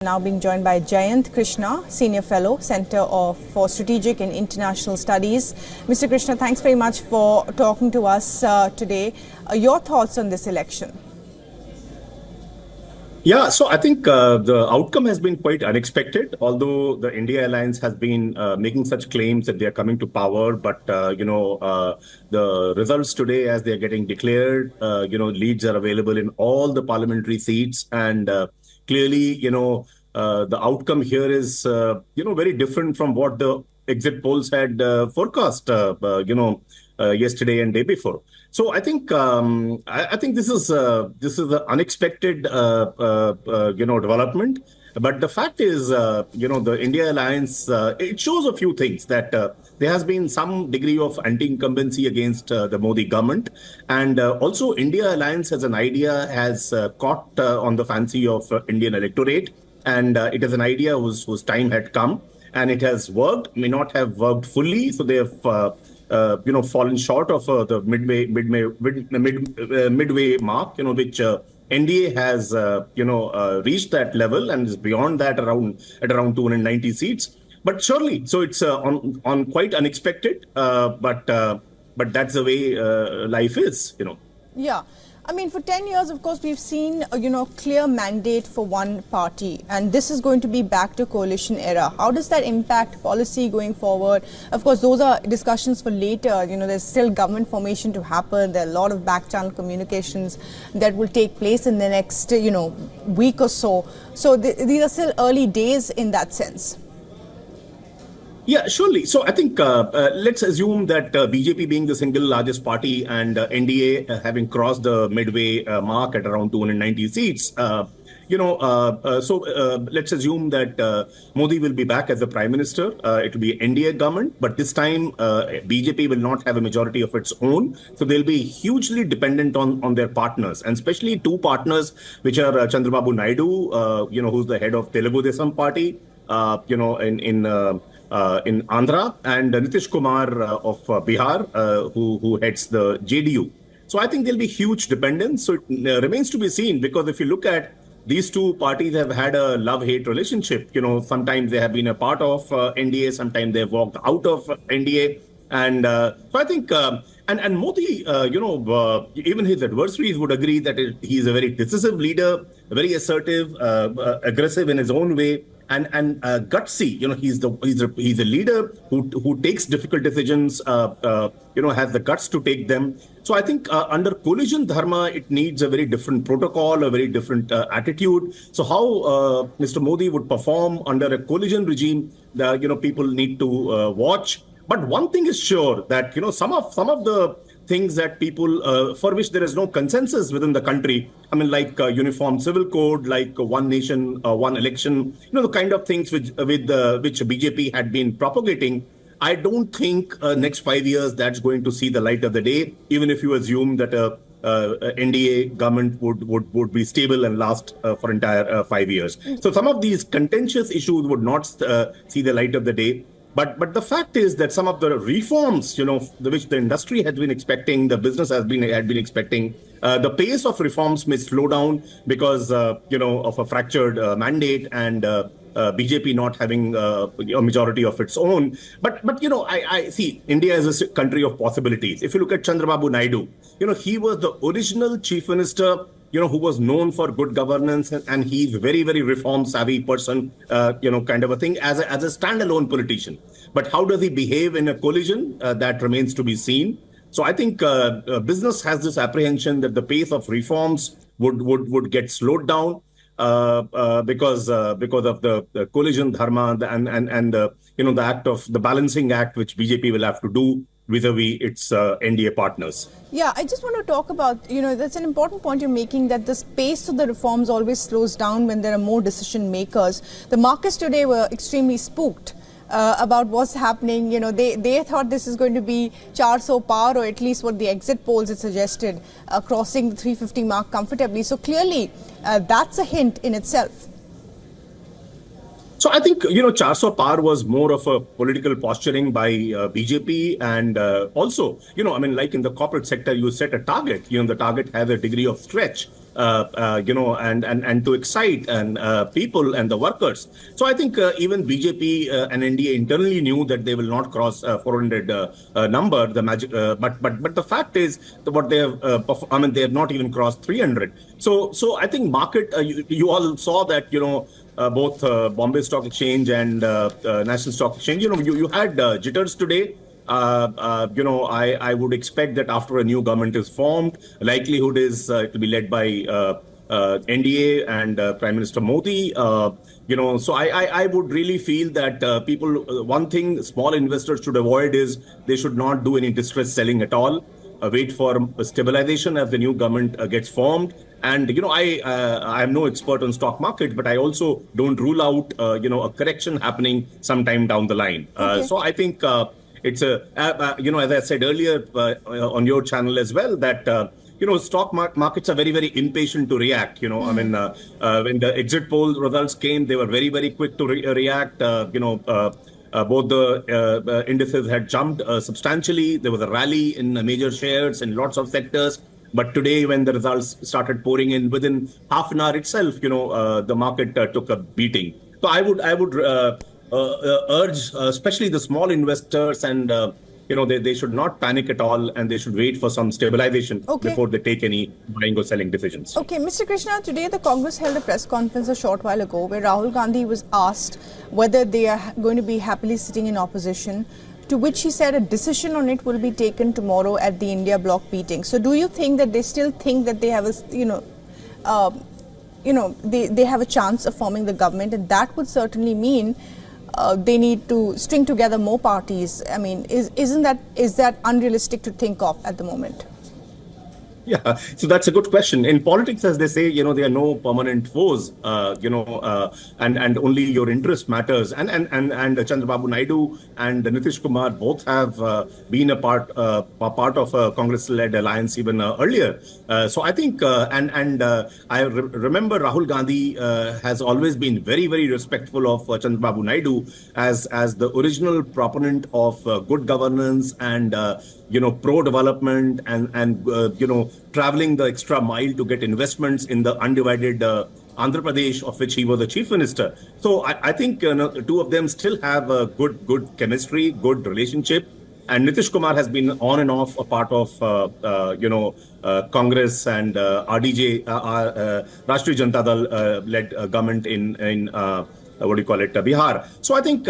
Now being joined by Jayant Krishna, Senior Fellow, for Strategic and International Studies. Mr. Krishna, thanks very much for talking to us today. Your thoughts on this election? Yeah, so I think the outcome has been quite unexpected, although the India Alliance has been making such claims that they are coming to power. But, the results today, as they are getting declared, leads are available in all the parliamentary seats. And clearly, the outcome here is, very different from what the exit polls had forecast, yesterday and day before. So I think I think this is an unexpected development. But the fact is, the India Alliance, it shows a few things that there has been some degree of anti-incumbency against the Modi government. And also India Alliance as an idea has caught on the fancy of Indian electorate. And it is an idea whose time had come. And it has worked, may not have worked fully. So they have fallen short of the midway mark, which NDA has, reached that level and is beyond that at around 290 seats. But surely, so it's on quite unexpected, but that's the way life is, Yeah. I mean, for 10 years, of course, we've seen, clear mandate for one party, and this is going to be back to coalition era. How does that impact policy going forward? Of course, those are discussions for later. There's still government formation to happen. There are a lot of back-channel communications that will take place in the next, week or so. So these are still early days in that sense. Yeah, surely. So I think let's assume that BJP being the single largest party and NDA having crossed the midway mark at around 290 seats, let's assume that Modi will be back as the prime minister. It will be NDA government, but this time BJP will not have a majority of its own. So they'll be hugely dependent on their partners, and especially two partners, which are Chandrababu Naidu, who's the head of Telugu Desam party, in Andhra, and Nitish Kumar of Bihar, who heads the JDU. So I think there'll be huge dependence. So it remains to be seen, because if you look at these two parties have had a love-hate relationship. Sometimes they have been a part of NDA, sometimes they've walked out of NDA. And so I think, and Modi, even his adversaries would agree that he's a very decisive leader, very assertive, aggressive in his own way, and gutsy. He's a leader who takes difficult decisions, has the guts to take them. So I think under coalition dharma, it needs a very different protocol, a very different attitude. So how Mr. Modi would perform under a coalition regime, people need to watch. But one thing is sure, that some of the things that people for which there is no consensus within the country, I mean, like uniform civil code, like one nation, one election, the kind of things which BJP had been propagating. I don't think next 5 years that's going to see the light of the day, even if you assume that NDA government would be stable and last for entire 5 years. So some of these contentious issues would not see the light of the day. But the fact is that some of the reforms, which the industry had been expecting, the business had been expecting, the pace of reforms may slow down because, of a fractured mandate and BJP not having a majority of its own. But I see India is a country of possibilities. If you look at Chandrababu Naidu, he was the original chief minister, who was known for good governance, and he's a very, very reform-savvy person, kind of a thing, as a standalone politician. But how does he behave in a coalition? That remains to be seen. So I think business has this apprehension that the pace of reforms would get slowed down because of the coalition dharma and the act of the balancing act which BJP will have to do vis-a-vis its NDA partners. Yeah, I just want to talk about, that's an important point you're making, that the pace of the reforms always slows down when there are more decision makers. The markets today were extremely spooked about what's happening. They thought this is going to be 400 par, or at least what the exit polls had suggested, crossing the 350 mark comfortably. So clearly, that's a hint in itself. So I think, 400 par was more of a political posturing by BJP. And also, like in the corporate sector, you set a target, the target has a degree of stretch. and to excite and people and the workers. So I think even BJP and NDA internally knew that they will not cross 400 number, the magic. But the fact is that what they have, they have not even crossed 300. So I think market. You all saw that both Bombay Stock Exchange and National Stock Exchange. You had jitters today. I would expect that after a new government is formed, likelihood is it will be led by NDA and Prime Minister Modi. So I would really feel that people, one thing small investors should avoid is they should not do any distress selling at all. Wait for stabilization as the new government gets formed. And I am no expert on stock market, but I also don't rule out a correction happening sometime down the line. Okay. So I think it's as I said earlier on your channel as well, that stock markets are very, very impatient to react. When the exit poll results came, they were very, very quick to react. Both the indices had jumped substantially. There was a rally in major shares in lots of sectors. But today, when the results started pouring in within half an hour itself, the market took a beating. So I would urge, especially the small investors, and they should not panic at all, and they should wait for some stabilization before they take any buying or selling decisions. Okay, Mr. Krishna, today the Congress held a press conference a short while ago where Rahul Gandhi was asked whether they are going to be happily sitting in opposition, to which he said a decision on it will be taken tomorrow at the India bloc meeting. So do you think that they still think that they have they have a chance of forming the government, and that would certainly mean they need to string together more parties? I mean, is that unrealistic to think of at the moment? Yeah, so that's a good question. In politics, as they say, there are no permanent foes, and only your interest matters. And Chandrababu Naidu and Nitish Kumar both have been a part of a Congress-led alliance even earlier. So I think, I remember Rahul Gandhi has always been very, very respectful of Chandrababu Naidu as the original proponent of good governance and pro-development and traveling the extra mile to get investments in the undivided Andhra Pradesh, of which he was the chief minister. So I think two of them still have a good chemistry, good relationship. And Nitish Kumar has been on and off a part of, Congress and RDJ, Rashtriya Janata Dal led government in Bihar. So I think,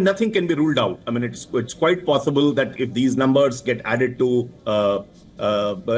nothing can be ruled out. I mean, it's quite possible that if these numbers get added to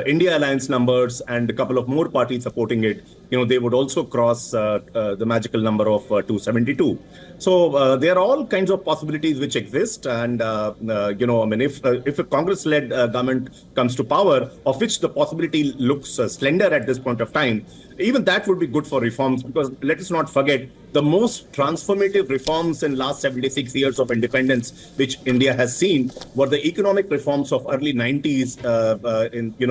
India Alliance numbers and a couple of more parties supporting it, they would also cross the magical number of 272. So there are all kinds of possibilities which exist. And, if a Congress-led government comes to power, of which the possibility looks slender at this point of time, even that would be good for reforms, because let us not forget, the most transformative reforms in last 76 years of independence, which India has seen, were the economic reforms of early 90s,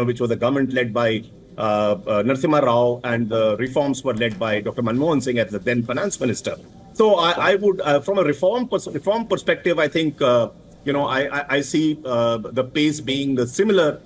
which was a government led by Narasimha Rao, and the reforms were led by Dr. Manmohan Singh as the then finance minister. So I would, from a reform perspective, I think, I see the pace being similar,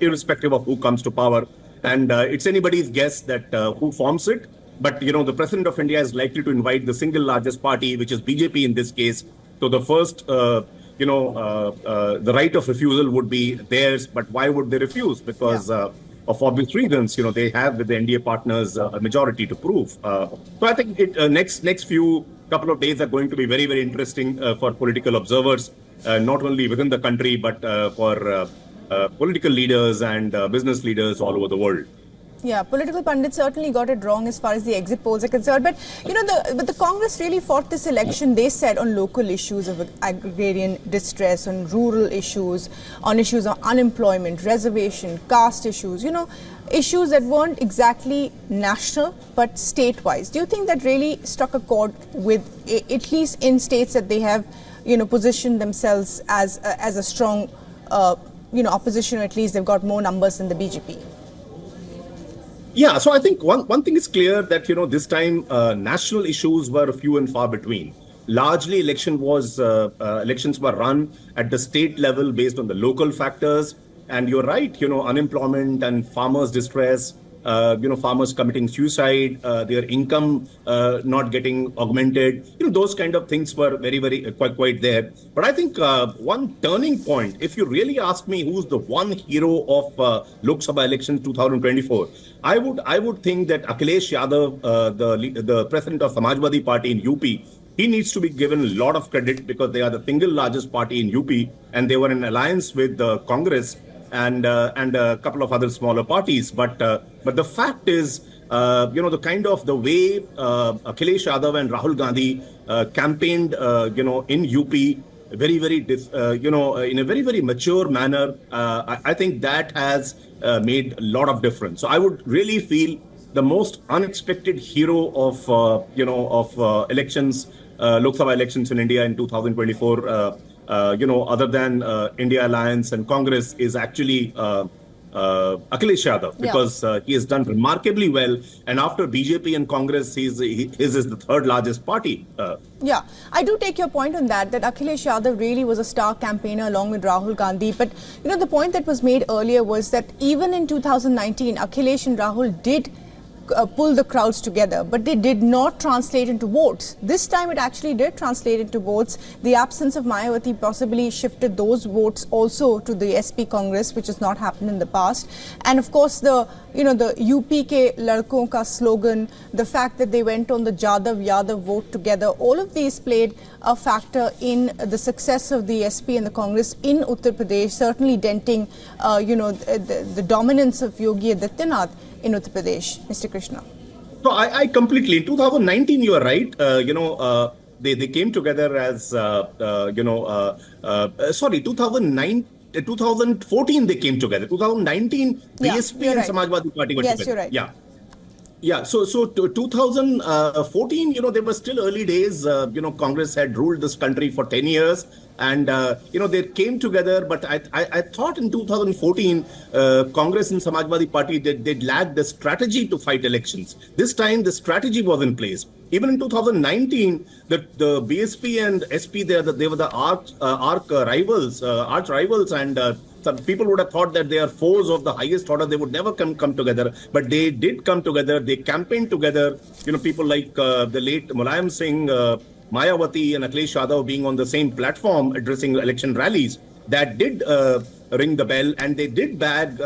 irrespective of who comes to power. And it's anybody's guess that who forms it. But, the president of India is likely to invite the single largest party, which is BJP in this case. So the first, the right of refusal would be theirs. But why would they refuse? Because of obvious reasons, they have with the NDA partners a majority to prove. So I think next few couple of days are going to be very, very interesting for political observers, not only within the country, but for political leaders and business leaders all over the world. Yeah, political pundits certainly got it wrong as far as the exit polls are concerned. But, the Congress really fought this election, they said, on local issues of agrarian distress, on rural issues, on issues of unemployment, reservation, caste issues, issues that weren't exactly national, but state-wise. Do you think that really struck a chord with, at least in states that they have, positioned themselves as a strong, opposition, or at least they've got more numbers than the BJP? Yeah, so I think one thing is clear that, this time national issues were few and far between. Largely elections were run at the state level based on the local factors. And you're right, unemployment and farmers' distress, farmers committing suicide, their income not getting augmented. Those kind of things were very, very quite there. But I think one turning point, if you really ask me who's the one hero of Lok Sabha elections 2024, I would think that Akhilesh Yadav, the president of Samajwadi Party in UP, he needs to be given a lot of credit because they are the single largest party in UP, and they were in alliance with Congress and a couple of other smaller parties. But the fact is, the way Akhilesh Yadav and Rahul Gandhi campaigned, in UP, very, very, in a very, very mature manner. I think that has made a lot of difference. So I would really feel the most unexpected hero of elections, Lok Sabha elections in India in 2024, other than India Alliance and Congress, is actually Akhilesh Yadav, because he has done remarkably well. And after BJP and Congress, his is the third largest party. Yeah, I do take your point on that Akhilesh Yadav really was a star campaigner along with Rahul Gandhi. But, the point that was made earlier was that even in 2019, Akhilesh and Rahul did pull the crowds together, but they did not translate into votes. This time it actually did translate into votes. The absence of Mayawati possibly shifted those votes also to the SP Congress, which has not happened in the past. And of course, the UP ke ladkon ka slogan, the fact that they went on the Yadav vote together, all of these played a factor in the success of the SP and the Congress in Uttar Pradesh, certainly denting, the dominance of Yogi Adityanath in Uttar Pradesh. Mr. Krishna. So I completely, in 2019, you are right. They came together as, 2014 they came together. 2019, BSP and Samajwadi Party were together. You're right. Yeah. So 2014, they were still early days. Congress had ruled this country for 10 years. And, they came together. But I thought in 2014, Congress and Samajwadi Party, they lacked the strategy to fight elections. This time, the strategy was in place. Even in 2019, the BSP and SP, they were the arch rivals, and some people would have thought that they are foes of the highest order. They would never come together, but they did come together. They campaigned together. People like the late Mulayam Singh, Mayawati, and Akhilesh Yadav being on the same platform addressing election rallies. That did ring the bell, and they did bag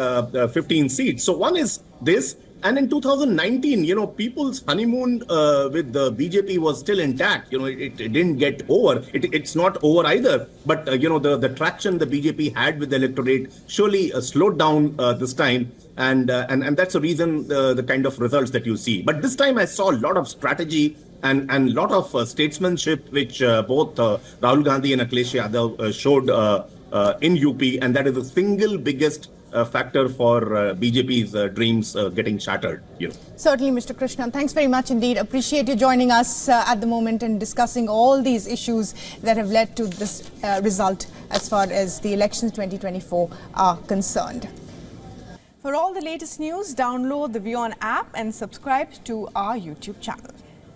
15 seats. So one is this. And in 2019, people's honeymoon with the BJP was still intact. It didn't get over. It's not over either. But, the traction the BJP had with the electorate surely slowed down this time. And that's the reason the kind of results that you see. But this time I saw a lot of strategy and a lot of statesmanship, which both Rahul Gandhi and Akhilesh Yadav showed in UP. And that is the single biggest factor for BJP's dreams getting shattered. Certainly, Mr. Krishnan. Thanks very much indeed. Appreciate you joining us at the moment and discussing all these issues that have led to this result as far as the elections 2024 are concerned. For all the latest news, download the WION app and subscribe to our YouTube channel.